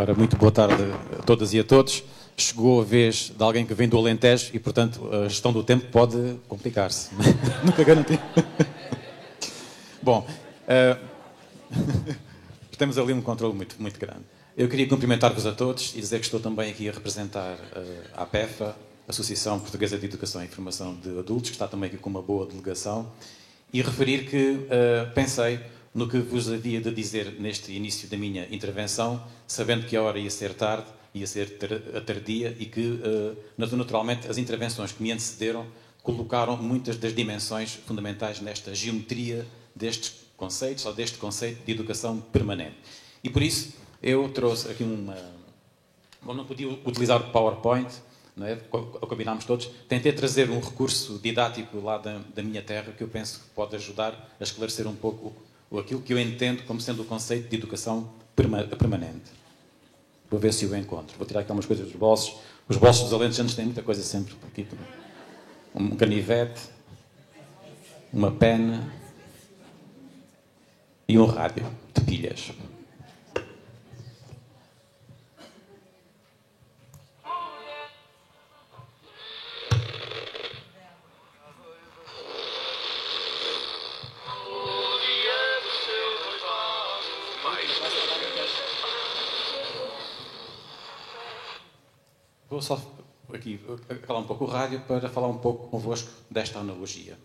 Ora, muito boa tarde a todas e a todos. Chegou a vez de alguém que vem do Alentejo e, portanto, a gestão do tempo pode complicar-se. Nunca garanti. Bom, temos ali um controle muito grande. Eu queria cumprimentar-vos a todos e dizer que estou também aqui a representar a APEFA, Associação Portuguesa de Educação e Formação de Adultos, que está também aqui com uma boa delegação, e referir que pensei no que vos havia de dizer neste início da minha intervenção, sabendo que a hora ia ser tarde, ia ser tardia e que, naturalmente, as intervenções que me antecederam colocaram muitas das dimensões fundamentais nesta geometria destes conceitos, ou deste conceito de educação permanente. E, por isso, eu trouxe aqui uma... Bom, não podia utilizar o PowerPoint, não é? Combinámos todos. Tentei trazer um recurso didático lá da minha terra que eu penso que pode ajudar a esclarecer um pouco aquilo que eu entendo como sendo o conceito de educação permanente. Vou ver se o encontro. Vou tirar aqui algumas coisas dos bolsos. Os bolsos dos alentejanos têm muita coisa sempre por aqui. Um canivete, uma pena e um rádio de pilhas. Vou só aqui calar um pouco o rádio para falar um pouco convosco desta analogia.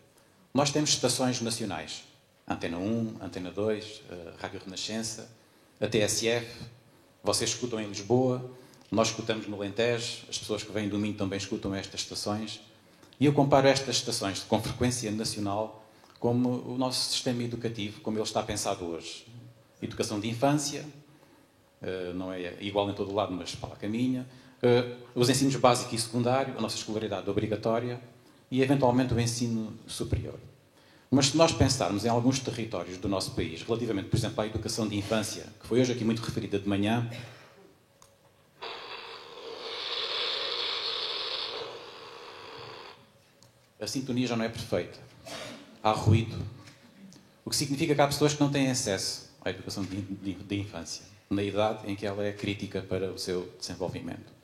Nós temos estações nacionais. Antena 1, Antena 2, Rádio Renascença, a TSF. Vocês escutam em Lisboa, nós escutamos no Alentejo, as pessoas que vêm do Minho também escutam estas estações. E eu comparo estas estações com frequência nacional como o nosso sistema educativo, como ele está pensado hoje. Educação de infância, não é igual em todo o lado, mas para lá caminha. Os ensinos básico e secundário, a nossa escolaridade obrigatória e, eventualmente, o ensino superior. Mas se nós pensarmos em alguns territórios do nosso país, relativamente, por exemplo, à educação de infância, que foi hoje aqui muito referida de manhã, a sintonia já não é perfeita. Há ruído. O que significa que há pessoas que não têm acesso à educação de infância, na idade em que ela é crítica para o seu desenvolvimento.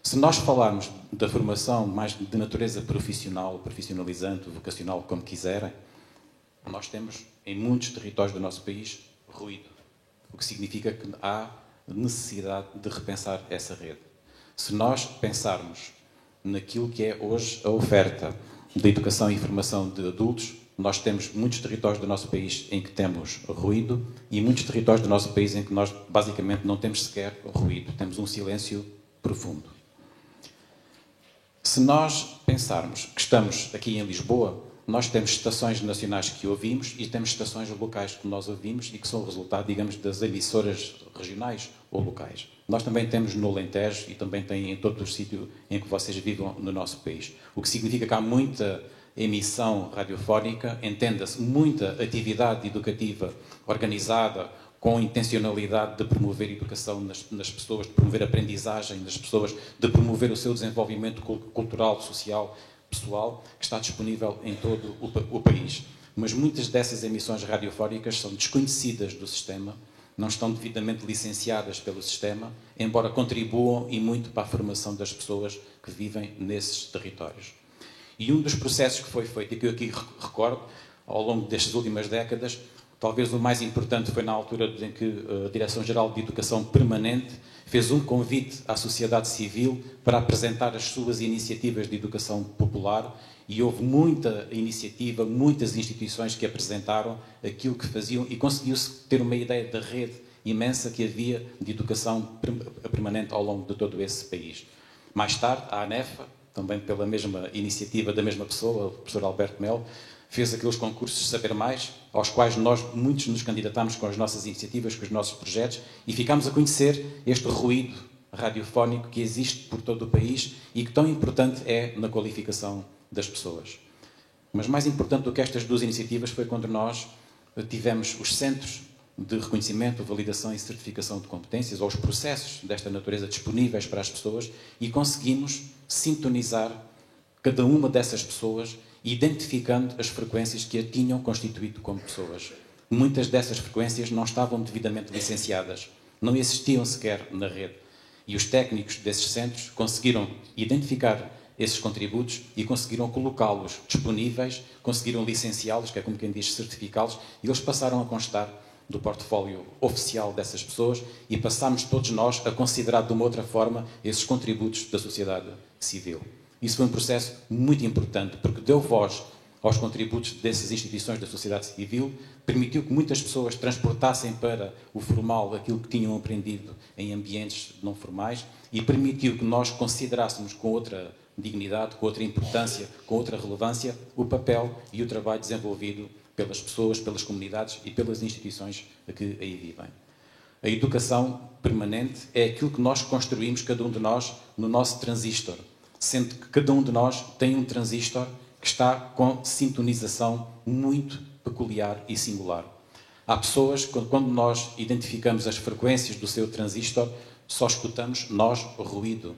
Se nós falarmos da formação mais de natureza profissional, profissionalizante, vocacional, como quiserem, nós temos, em muitos territórios do nosso país, ruído. O que significa que há necessidade de repensar essa rede. Se nós pensarmos naquilo que é hoje a oferta da educação e formação de adultos, nós temos muitos territórios do nosso país em que temos ruído e muitos territórios do nosso país em que nós, basicamente, não temos sequer ruído. Temos um silêncio profundo. Se nós pensarmos que estamos aqui em Lisboa, nós temos estações nacionais que ouvimos e temos estações locais que nós ouvimos e que são o resultado, digamos, das emissoras regionais ou locais. Nós também temos no Alentejo e também tem em todo o sítio em que vocês vivam no nosso país. O que significa que há muita emissão radiofónica, entenda-se, muita atividade educativa organizada com intencionalidade de promover educação nas pessoas, de promover aprendizagem nas pessoas, de promover o seu desenvolvimento cultural, social, pessoal, que está disponível em todo o país. Mas muitas dessas emissões radiofónicas são desconhecidas do sistema, não estão devidamente licenciadas pelo sistema, embora contribuam e muito para a formação das pessoas que vivem nesses territórios. E um dos processos que foi feito, e que eu aqui recordo, ao longo destas últimas décadas, talvez o mais importante foi na altura em que a Direção-Geral de Educação Permanente fez um convite à sociedade civil para apresentar as suas iniciativas de educação popular e houve muita iniciativa, muitas instituições que apresentaram aquilo que faziam e conseguiu-se ter uma ideia da rede imensa que havia de educação permanente ao longo de todo esse país. Mais tarde, a ANEFA, também pela mesma iniciativa da mesma pessoa, o professor Alberto Melo, fez aqueles concursos de Saber Mais, aos quais nós muitos nos candidatámos com as nossas iniciativas, com os nossos projetos, e ficámos a conhecer este ruído radiofónico que existe por todo o país e que tão importante é na qualificação das pessoas. Mas mais importante do que estas duas iniciativas foi quando nós tivemos os centros de reconhecimento, validação e certificação de competências, ou os processos desta natureza disponíveis para as pessoas, e conseguimos sintonizar cada uma dessas pessoas, identificando as frequências que a tinham constituído como pessoas. Muitas dessas frequências não estavam devidamente licenciadas. não existiam sequer na rede. E os técnicos desses centros conseguiram identificar esses contributos e conseguiram colocá-los disponíveis, conseguiram licenciá-los, que é como quem diz, certificá-los, e eles passaram a constar do portfólio oficial dessas pessoas e passámos todos nós a considerar de uma outra forma esses contributos da sociedade civil. Isso foi um processo muito importante, porque deu voz aos contributos dessas instituições da sociedade civil, permitiu que muitas pessoas transportassem para o formal aquilo que tinham aprendido em ambientes não formais e permitiu que nós considerássemos com outra dignidade, com outra importância, com outra relevância, o papel e o trabalho desenvolvido pelas pessoas, pelas comunidades e pelas instituições que aí vivem. A educação permanente é aquilo que nós construímos, cada um de nós, no nosso transistor, sendo que cada um de nós tem um transistor que está com sintonização muito peculiar e singular. Há pessoas que, quando nós identificamos as frequências do seu transistor, só escutamos nós ruído.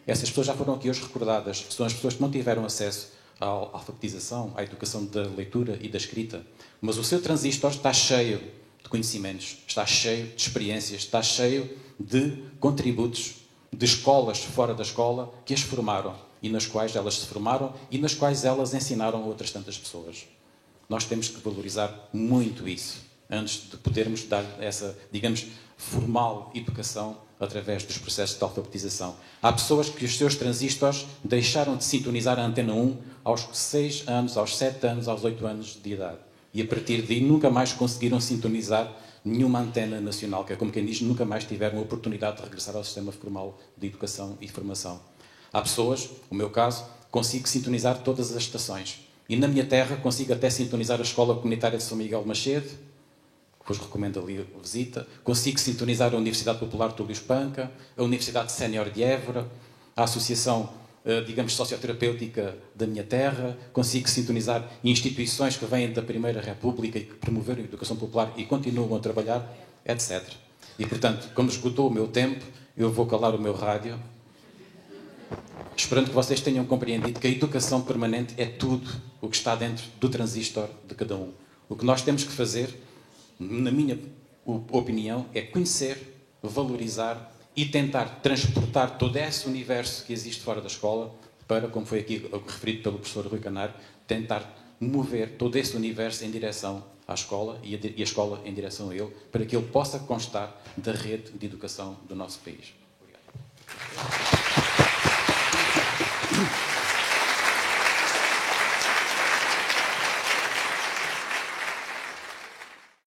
Essas pessoas já foram aqui hoje recordadas. São as pessoas que não tiveram acesso à alfabetização, à educação da leitura e da escrita. Mas o seu transistor está cheio de conhecimentos, está cheio de experiências, está cheio de contributos de escolas fora da escola que as formaram e nas quais elas se formaram e nas quais elas ensinaram a outras tantas pessoas. Nós temos que valorizar muito isso antes de podermos dar essa, digamos, formal educação através dos processos de alfabetização. Há pessoas que os seus transistores deixaram de sintonizar a antena 1 aos 6 anos, aos 7 anos, aos 8 anos de idade. E a partir daí nunca mais conseguiram sintonizar nenhuma antena nacional, que é como quem diz, nunca mais tiveram a oportunidade de regressar ao sistema formal de educação e formação. Há pessoas, no meu caso, consigo sintonizar todas as estações. E na minha terra consigo até sintonizar a Escola Comunitária de São Miguel de Macedo, que vos recomendo ali a visita. Consigo sintonizar a Universidade Popular Túlio Espanca, a Universidade Sénior de Évora, a Associação, digamos, Socioterapêutica da minha terra. Consigo sintonizar instituições que vêm da Primeira República e que promoveram a educação popular e continuam a trabalhar, etc. E, portanto, como esgotou o meu tempo, eu vou calar o meu rádio, esperando que vocês tenham compreendido que a educação permanente é tudo o que está dentro do transistor de cada um. O que nós temos que fazer, na minha opinião, é conhecer, valorizar e tentar transportar todo esse universo que existe fora da escola para, como foi aqui referido pelo professor Rui Canário, tentar mover todo esse universo em direção à escola e a escola em direção a ele, para que ele possa constar da rede de educação do nosso país.